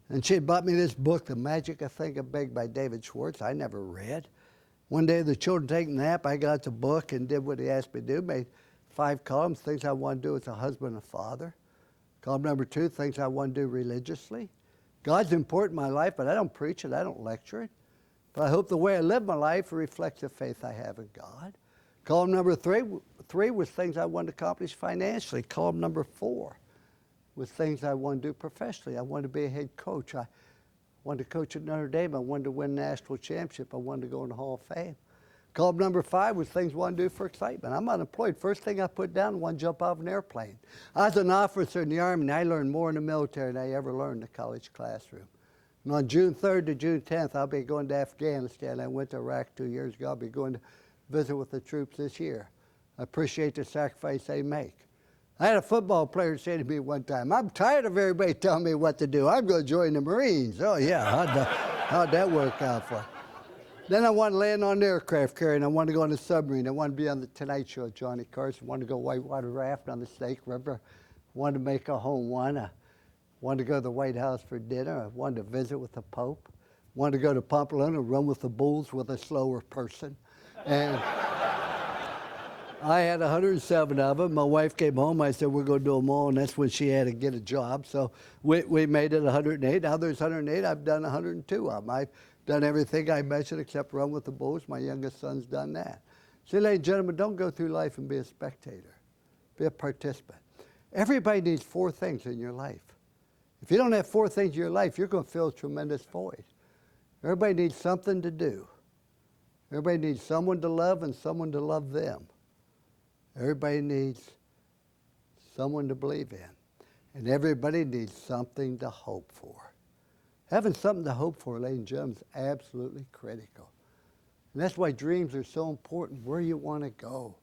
And she had bought me this book, The Magic of Thinking Big by David Schwartz. I never read. One day, the children taking a nap, I got the book and did what he asked me to do, made 5 columns, things I want to do as a husband and father. Column number 2, things I want to do religiously. God's important in my life, but I don't preach it, I don't lecture it. But I hope the way I live my life reflects the faith I have in God. Column number 3 was things I wanted to accomplish financially. Column number 4 was things I wanted to do professionally. I wanted to be a head coach. I wanted to coach at Notre Dame. I wanted to win a national championship. I wanted to go in the Hall of Fame. Column number 5 was things I wanted to do for excitement. I'm unemployed. First thing I put down, I wanted to jump off an airplane. I was an officer in the Army, and I learned more in the military than I ever learned in the college classroom. And on June 3rd to June 10th, I'll be going to Afghanistan. I went to Iraq 2 years ago. I'll be going to visit with the troops this year. I appreciate the sacrifice they make. I had a football player say to me one time, I'm tired of everybody telling me what to do. I'm going to join the Marines. Oh, yeah, how'd that work out for you? Then I wanted to land on an aircraft carrier, and I wanted to go on a submarine. I wanted to be on the Tonight Show with Johnny Carson. I wanted to go whitewater raft on the Snake River. I wanted to make a home run. I wanted to go to the White House for dinner. I wanted to visit with the Pope. I wanted to go to Pamplona and run with the bulls with a slower person. And I had 107 of them. My wife came home. I said, we're going to do them all, and that's when she had to get a job. So we made it 108. Now there's 108. I've done 102 of them. I've done everything I mentioned except run with the bulls. My youngest son's done that. So, ladies and gentlemen, don't go through life and be a spectator. Be a participant. Everybody needs 4 things in your life. If you don't have 4 things in your life, you're going to feel a tremendous void. Everybody needs something to do. Everybody needs someone to love and someone to love them. Everybody needs someone to believe in. And everybody needs something to hope for. Having something to hope for, ladies and gentlemen, is absolutely critical. And that's why dreams are so important, where you want to go.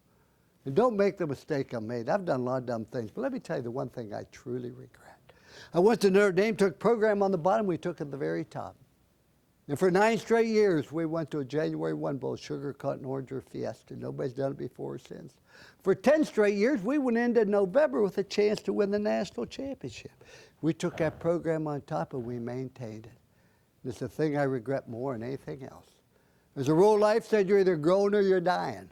And don't make the mistake I made. I've done a lot of dumb things, but let me tell you the one thing I truly regret. I went to Notre Dame, took a program on the bottom, we took at the very top. And for 9 straight years, we went to a January 1 Bowl, sugar, cotton, orange, or fiesta. Nobody's done it before or since. For 10 straight years, we went into November with a chance to win the national championship. We took that program on top and we maintained it. It's the thing I regret more than anything else. There's a rule life said you're either growing or you're dying.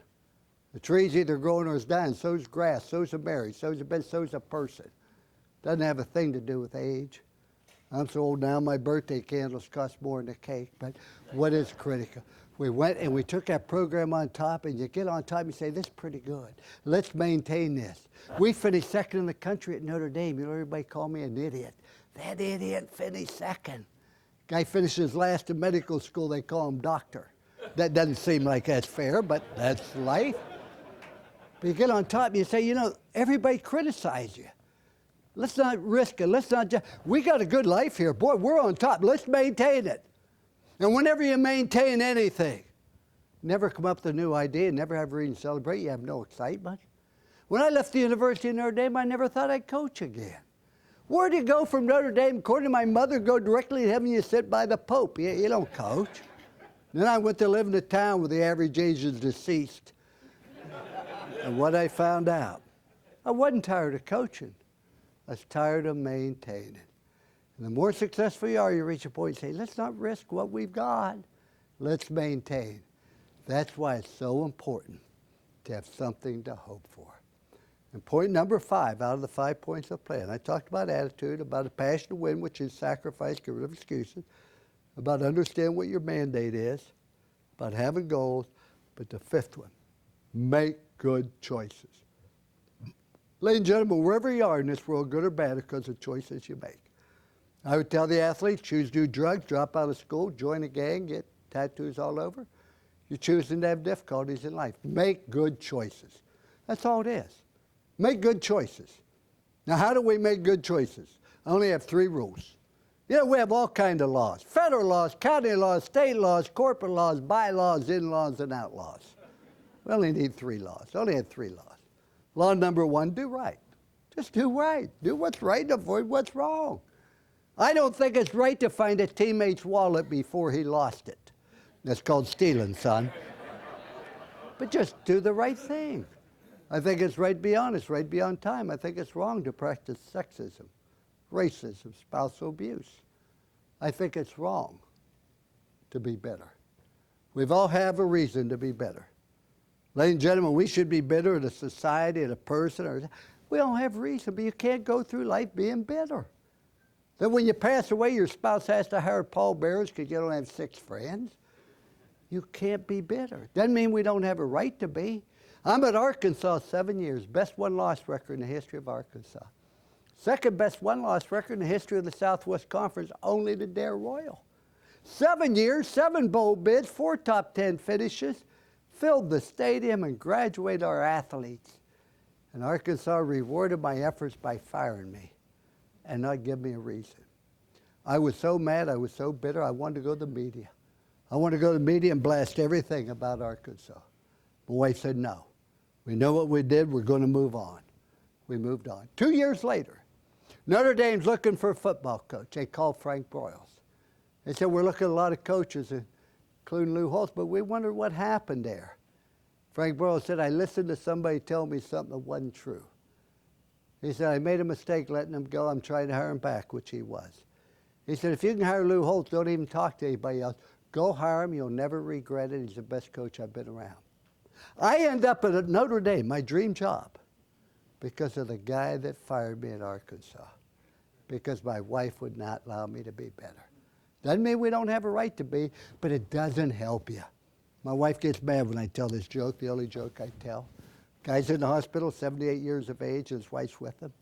The tree's either growing or it's dying. So's grass, so's a marriage, so's a bed, so's a person. Doesn't have a thing to do with age. I'm so old now, my birthday candles cost more than a cake, but what is critical? We went and we took that program on top, and you get on top and you say, this is pretty good. Let's maintain this. We finished second in the country at Notre Dame. You know, everybody called me an idiot. That idiot finished second. Guy finishes last in medical school, they call him doctor. That doesn't seem like that's fair, but that's life. But you get on top and you say, you know, everybody criticizes you. Let's not risk it. Let's not just, we got a good life here. Boy, we're on top. Let's maintain it. And whenever you maintain anything, never come up with a new idea, never have a reason to celebrate, you have no excitement. When I left the University of Notre Dame, I never thought I'd coach again. Where do you go from Notre Dame? According to my mother, go directly to heaven, you sit by the Pope. You don't coach. Then I went to live in a town where the average age is deceased. And what I found out, I wasn't tired of coaching. I was tired of maintaining. And the more successful you are, you reach a point and say, let's not risk what we've got. Let's maintain. That's why it's so important to have something to hope for. And point number 5 out of the 5 points of plan, I talked about attitude, about a passion to win, which is sacrifice, get rid of excuses, about understand what your mandate is, about having goals, but the 5th one, make good choices. Ladies and gentlemen, wherever you are in this world, good or bad, because of choices you make. I would tell the athletes, choose to do drugs, drop out of school, join a gang, get tattoos all over. You're choosing to have difficulties in life. Make good choices. That's all it is. Make good choices. Now, how do we make good choices? I only have 3 rules. You know, we have all kinds of laws. Federal laws, county laws, state laws, corporate laws, bylaws, in-laws, and outlaws. We only need 3 laws. I only had 3 laws. Law number 1, do right. Just do right. Do what's right and avoid what's wrong. I don't think it's right to find a teammate's wallet before he lost it. That's called stealing, son. But just do the right thing. I think it's right to be honest, right to be on time. I think it's wrong to practice sexism, racism, spousal abuse. I think it's wrong to be better. We've all have a reason to be better. Ladies and gentlemen, we should be bitter at a society, at a person. We don't have reason, but you can't go through life being bitter. Then when you pass away, your spouse has to hire pallbearers because you don't have 6 friends. You can't be bitter. Doesn't mean we don't have a right to be. I'm at Arkansas 7 years, best win-loss record in the history of Arkansas. Second best win-loss record in the history of the Southwest Conference, only to Dare Royal. 7 years, 7 bowl bids, 4 top 10 finishes, filled the stadium and graduated our athletes. And Arkansas rewarded my efforts by firing me and not giving me a reason. I was so mad, I was so bitter, I wanted to go to the media. I wanted to go to the media and blast everything about Arkansas. My wife said, no. We know what we did, we're going to move on. We moved on. 2 years later, Notre Dame's looking for a football coach. They called Frank Broyles. They said, we're looking at a lot of coaches, including Lou Holtz, but we wondered what happened there. Frank Broyles said, I listened to somebody tell me something that wasn't true. He said, I made a mistake letting him go. I'm trying to hire him back, which he was. He said, if you can hire Lou Holtz, don't even talk to anybody else. Go hire him. You'll never regret it. He's the best coach I've been around. I end up at Notre Dame, my dream job, because of the guy that fired me in Arkansas, because my wife would not allow me to be better. Doesn't mean we don't have a right to be, but it doesn't help you. My wife gets mad when I tell this joke, the only joke I tell. Guy's in the hospital, 78 years of age, and his wife's with him.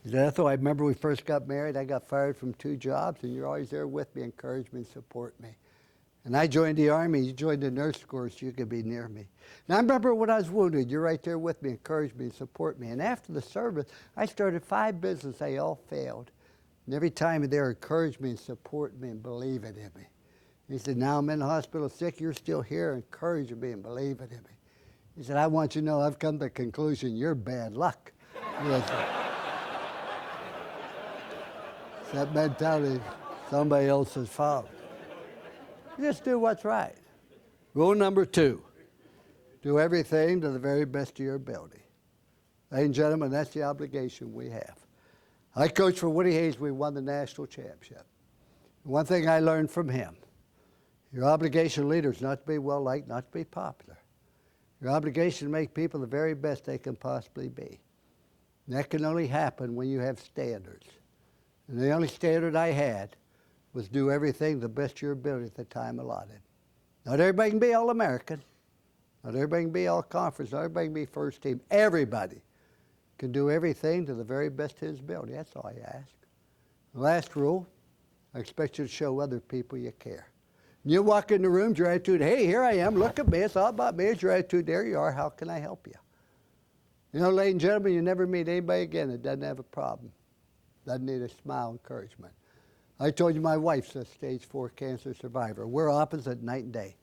He said, Ethel, I remember we first got married. I got fired from 2 jobs, and you're always there with me, encourage me, and support me. And I joined the Army. You joined the nurse corps so you could be near me. Now, I remember when I was wounded, you're right there with me, encourage me, and support me. And after the service, I started 5 businesses. They all failed. And every time they encouraged me and supported me and believing in me. He said, now I'm in the hospital sick. You're still here encouraging me and believing in me. He said, I want you to know I've come to the conclusion you're bad luck. It's that mentality, somebody else's fault. Just do what's right. Rule number 2, do everything to the very best of your ability. Ladies and gentlemen, that's the obligation we have. I coached for Woody Hayes. We won the national championship. One thing I learned from him, your obligation to leaders is not to be well-liked, not to be popular. Your obligation to make people the very best they can possibly be. And that can only happen when you have standards. And the only standard I had was do everything to the best of your ability at the time allotted. Not everybody can be All-American. Not everybody can be All-Conference. Not everybody can be first team. Everybody can do everything to the very best of his ability. That's all I ask. The last rule, I expect you to show other people you care. You walk in the room, your attitude, hey, here I am, look at me, it's all about me. It's your attitude, there you are, how can I help you? You know, ladies and gentlemen, you never meet anybody again that doesn't have a problem, doesn't need a smile, encouragement. I told you my wife's a stage 4 cancer survivor. We're opposite night and day.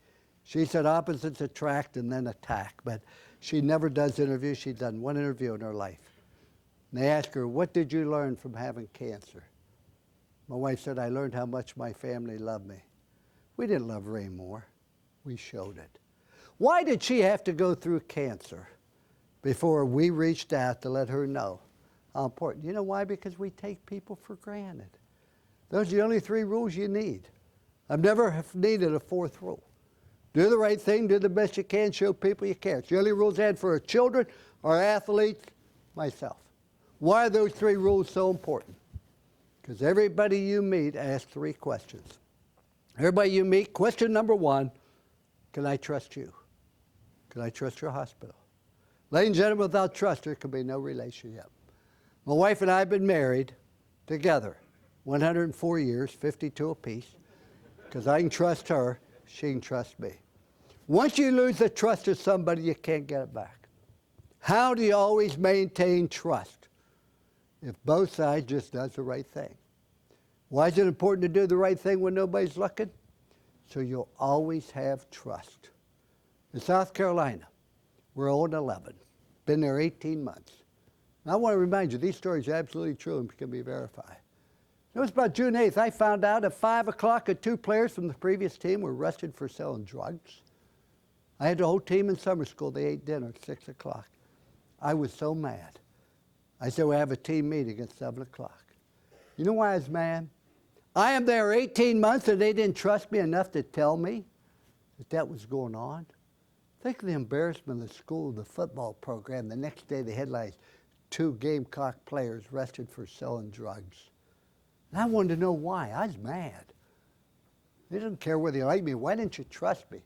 She said opposites attract and then attack, but she never does interviews. She's done one interview in her life. And they asked her, what did you learn from having cancer? My wife said, I learned how much my family loved me. We didn't love her anymore. We showed it. Why did she have to go through cancer before we reached out to let her know how important? You know why? Because we take people for granted. Those are the only 3 rules you need. I've never needed a 4th rule. Do the right thing, do the best you can, show people you care. It's the only rules I had for our children, our athletes, myself. Why are those 3 rules so important? Because everybody you meet asks 3 questions. Everybody you meet, question number 1, can I trust you? Can I trust your hospital? Ladies and gentlemen, without trust, there can be no relationship. My wife and I have been married together 104 years, 52 apiece, because I can trust her, she can trust me. Once you lose the trust of somebody, you can't get it back. How do you always maintain trust? If both sides just does the right thing. Why is it important to do the right thing when nobody's looking? So you'll always have trust. In South Carolina, we're 0-11. Been there 18 months. And I want to remind you, these stories are absolutely true and can be verified. It was about June 8th, I found out at 5 o'clock that 2 players from the previous team were arrested for selling drugs. I had the whole team in summer school. They ate dinner at 6 o'clock. I was so mad. I said, we have a team meeting at 7 o'clock. You know why I was mad? I am there 18 months and they didn't trust me enough to tell me that that was going on. Think of the embarrassment of the school, the football program. The next day, the headlines, 2 Gamecock players arrested for selling drugs. And I wanted to know why. I was mad. They didn't care whether you liked me. Why didn't you trust me?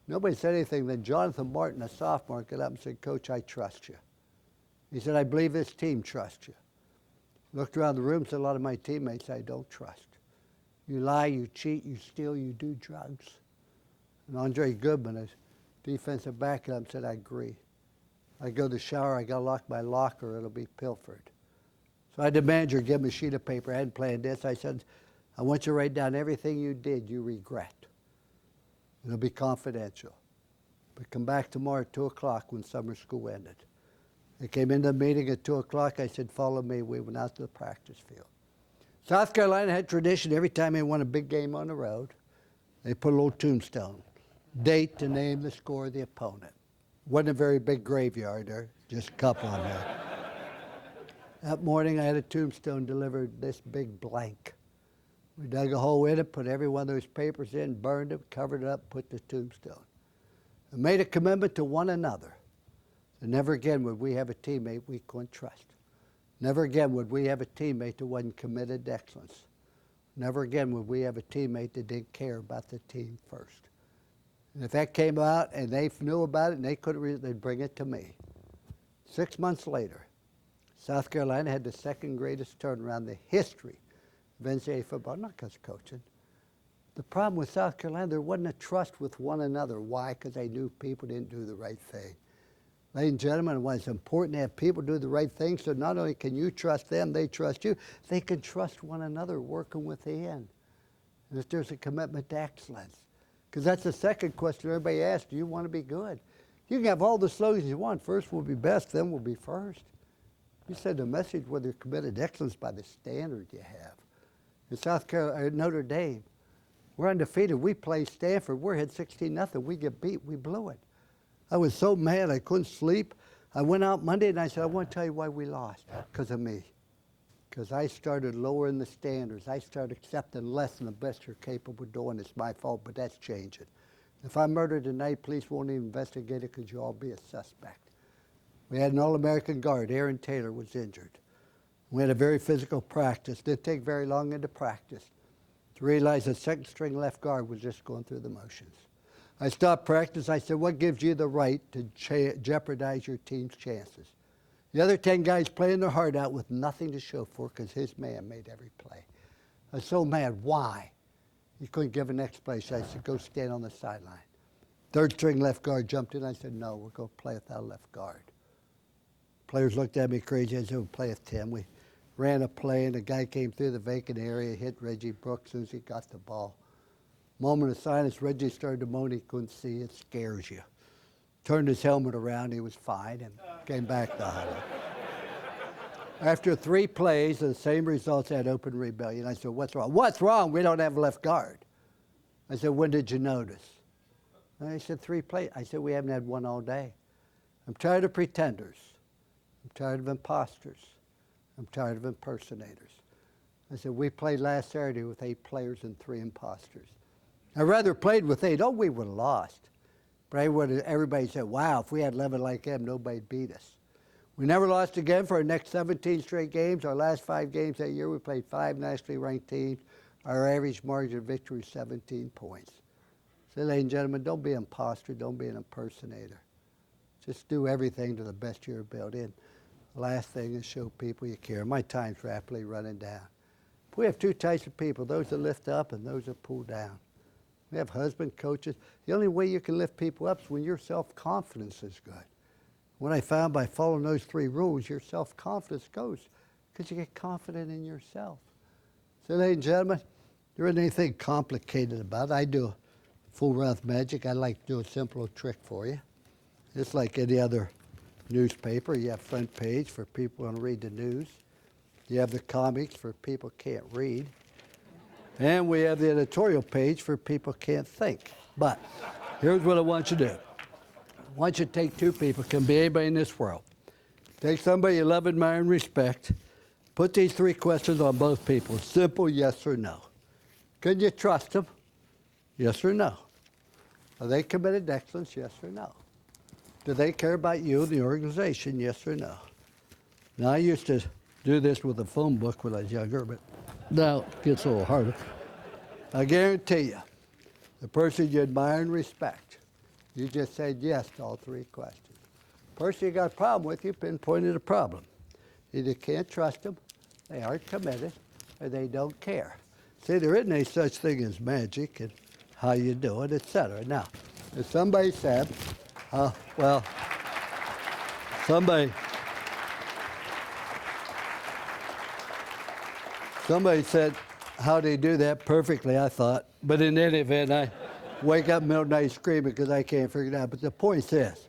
Nobody said anything. Then Jonathan Martin, a sophomore, got up and said, Coach, I trust you. He said, I believe this team trusts you. Looked around the room, said a lot of my teammates I don't trust. You lie, you cheat, you steal, you do drugs. And Andre Goodman, a defensive back, got up and said, I agree. I go to the shower, I got to lock my locker, it'll be pilfered. So I had the manager give me a sheet of paper. I hadn't planned this. I said, I want you to write down everything you did you regret. It'll be confidential. But come back tomorrow at 2 o'clock when summer school ended. They came into the meeting at 2 o'clock. I said, follow me. We went out to the practice field. South Carolina had tradition. Every time they won a big game on the road, they put a little tombstone. Date to name the score of the opponent. Wasn't a very big graveyard there, just a couple on there. That morning I had a tombstone delivered this big blank. We dug a hole in it, put every one of those papers in, burned it, covered it up, put the tombstone. And made a commitment to one another. And never again would we have a teammate we couldn't trust. Never again would we have a teammate that wasn't committed to excellence. Never again would we have a teammate that didn't care about the team first. And if that came out and they knew about it and they couldn't, they'd bring it to me. 6 months later, South Carolina had the second greatest turnaround in the history of NCAA football, not because of coaching. The problem with South Carolina, there wasn't a trust with one another. Why? Because they knew people didn't do the right thing. Ladies and gentlemen, it's important to have people do the right thing, so not only can you trust them, they trust you, they can trust one another working within. And if there's a commitment to excellence. Because that's the second question everybody asks, do you want to be good? You can have all the slogans you want. First will be best, then will be first. You said the message whether you're committed to excellence by the standard you have. In South Carolina, Notre Dame, We're undefeated. We play Stanford. We're ahead 16-0. We get beat. We blew it. I was so mad I couldn't sleep. I went out Monday and I said, I want to tell you why we lost. Because of me. Because I started lowering the standards. I started accepting less than the best you're capable of doing. It's my fault, but that's changing. If I murder tonight, police won't even investigate it because you'll all be a suspect. We had an All-American guard. Aaron Taylor was injured. We had a very physical practice. Didn't take very long into practice to realize the second-string left guard was just going through the motions. I stopped practice. I said, what gives you the right to jeopardize your team's chances? The other 10 guys playing their heart out with nothing to show for it because his man made every play. I was so mad. Why? He couldn't give an explanation. I said, go stand on the sideline. Third-string left guard jumped in. I said, no, we're going to play without a left guard. Players looked at me crazy. I said, we'll play with Tim. We ran a play, and a guy came through the vacant area, hit Reggie Brooks as soon as he got the ball. Moment of silence, Reggie started to moan. He couldn't see. It scares you. Turned his helmet around. He was fine and came back to huddle. After 3 plays, the same results had open rebellion. I said, what's wrong? What's wrong? We don't have a left guard. I said, when did you notice? And he said, 3 plays. I said, we haven't had one all day. I'm tired of pretenders. I'm tired of imposters. I'm tired of impersonators. I said, we played last Saturday with 8 players and 3 imposters. I rather played with 8. Oh, we would have lost. But everybody said, wow, if we had 11 like them, nobody beat us. We never lost again for our next 17 straight games. Our last 5 games that year, we played 5 nationally ranked teams. Our average margin of victory was 17 points. So, ladies and gentlemen, don't be an imposter. Don't be an impersonator. Just do everything to the best of your ability. The last thing is show people you care. My time's rapidly running down. We have 2 types of people, those that lift up and those that pull down. We have husband coaches. The only way you can lift people up is when your self-confidence is good. What I found by following those 3 rules, your self-confidence goes because you get confident in yourself. So, ladies and gentlemen, there isn't anything complicated about it. I do full Ralph magic. I like to do a simple trick for you. Just like any other newspaper, you have front page for people who want to read the news. You have the comics for people who can't read. And we have the editorial page for people who can't think. But here's what I want you to do. I want you to take 2 people, can be anybody in this world. Take somebody you love, admire, and respect. Put these 3 questions on both people. Simple yes or no. Can you trust them? Yes or no. Are they committed to excellence? Yes or no. Do they care about you and the organization? Yes or no. Now, I used to do this with a phone book when I was younger, but now it gets a little harder. I guarantee you, the person you admire and respect, you just said yes to all 3 questions. The person you got a problem with, you pinpointed a problem. Either can't trust them, they aren't committed, or they don't care. See, there isn't any such thing as magic and how you do it, etc. Now, if somebody said, somebody said, how do you do that? Perfectly, I thought. But in any event, I wake up in the middle of the night screaming because I can't figure it out. But the point is this,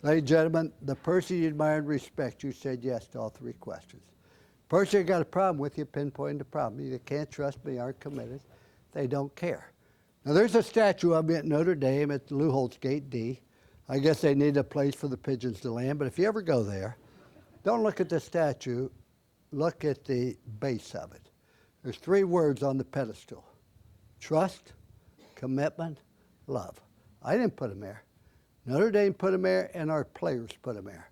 ladies and gentlemen, the person you admire and respect, you said yes to all 3 questions. The person you got a problem with, you pinpointed the problem. You can't trust me, aren't committed, they don't care. Now, there's a statue of me at Notre Dame at the Lou Holtz Gate D. I guess they need a place for the pigeons to land, but if you ever go there, don't look at the statue, look at the base of it. There's 3 words on the pedestal: trust, commitment, love. I didn't put them there. Notre Dame put them there, and our players put them there,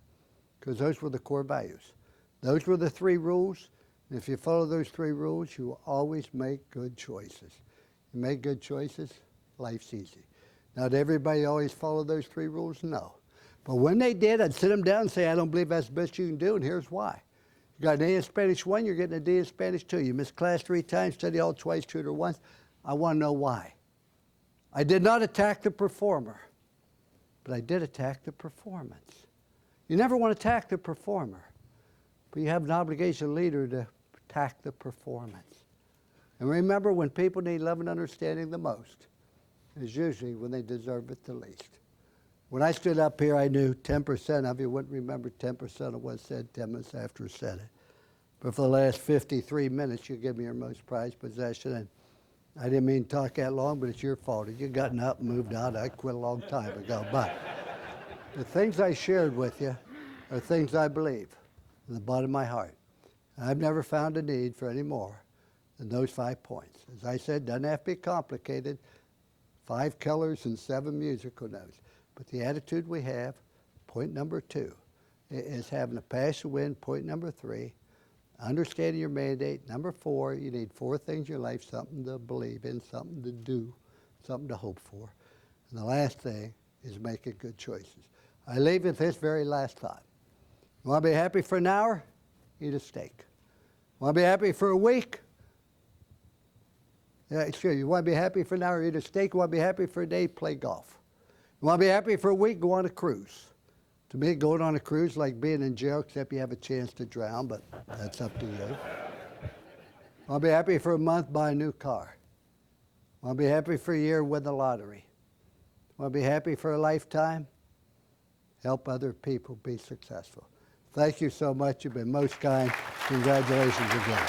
because those were the core values. Those were the 3 rules, and if you follow those 3 rules, you will always make good choices. You make good choices, life's easy. Now, did everybody always follow those 3 rules? No. But when they did, I'd sit them down and say, I don't believe that's the best you can do, and here's why. You got an A in Spanish 1, you're getting a D in Spanish 2. You missed class 3 times, study all twice, tutor once. I want to know why. I did not attack the performer, but I did attack the performance. You never want to attack the performer, but you have an obligation, leader, to attack the performance. And remember, when people need love and understanding the most, is usually when they deserve it the least. When I stood up here, I knew 10% of you wouldn't remember 10% of what I said 10 minutes after I said it. But for the last 53 minutes, you give me your most prized possession, and I didn't mean to talk that long, but it's your fault. If you gotten up and moved out, I quit a long time ago. But the things I shared with you are things I believe in the bottom of my heart. I've never found a need for any more than those 5 points. As I said, doesn't have to be complicated. 5 colors and 7 musical notes. But the attitude we have, point number 2, is having a passion to win. Point number 3, understanding your mandate. Number 4, you need 4 things in your life: something to believe in, something to do, something to hope for. And the last thing is making good choices. I leave with this very last thought. You want to be happy for an hour? Eat a steak. Want to be happy for a week? Yeah, sure. You want to be happy for an hour? Eat a steak. You want to be happy for a day? Play golf. You want to be happy for a week? Go on a cruise. To me, going on a cruise is like being in jail, except you have a chance to drown, but that's up to you. Want to be happy for a month? Buy a new car. Want to be happy for a year? Win the lottery. Want to be happy for a lifetime? Help other people be successful. Thank you so much. You've been most kind. Congratulations again.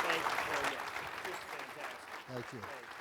Thank you, Tony. Just fantastic. Thank you. Thank you.